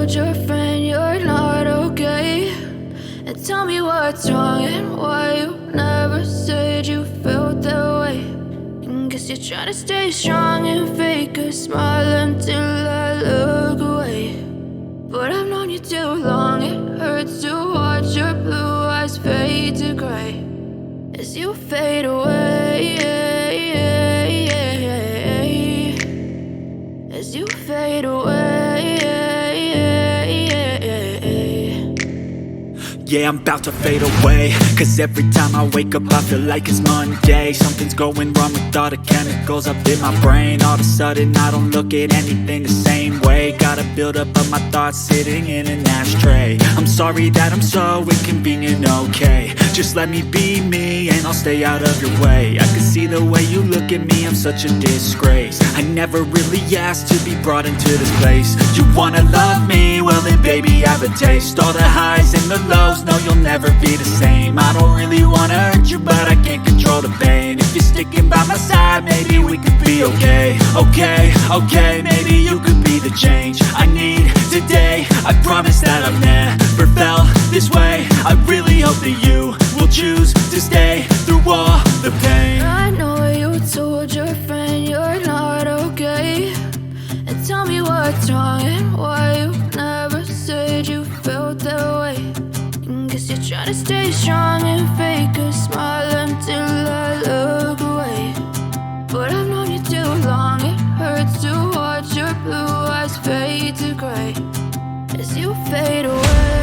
told your friend you're not okay, and tell me what's wrong and why you never said you felt that way. And guess you're trying to stay strong and fake a smile until I look away. But I've known you too long, it hurts to watch your blue eyes fade to gray as you fade away, as you fade away. Yeah, I'm about to fade away, cause every time I wake up I feel like it's Monday. Something's going wrong with all the chemicals up in my brain. All of a sudden I don't look at anything the same way. Got a buildup of my thoughts sitting in an ashtray. I'm sorry that I'm so inconvenient, okay. Just let me be me and I'll stay out of your way. I can see the way you look at me, I'm such a disgrace. I never really asked to be brought into this place. You wanna love me? Well then baby, have a taste. All the highs and the lows, no, you'll never be the same. I don't really wanna hurt you, but I can't control the pain. If you're sticking by my side, maybe we could be okay. Okay, maybe you could be the change I need today. I promise that I've never felt this way. I really hope that you will choose to stay through all the pain. I know you told your friend you're not okay, and tell me what's wrong and why you never said you felt that way. And guess you're trying to stay strong and fake a smile until I look away. But I've known you too long, it hurts to watch your blue eyes fade to gray as you fade away.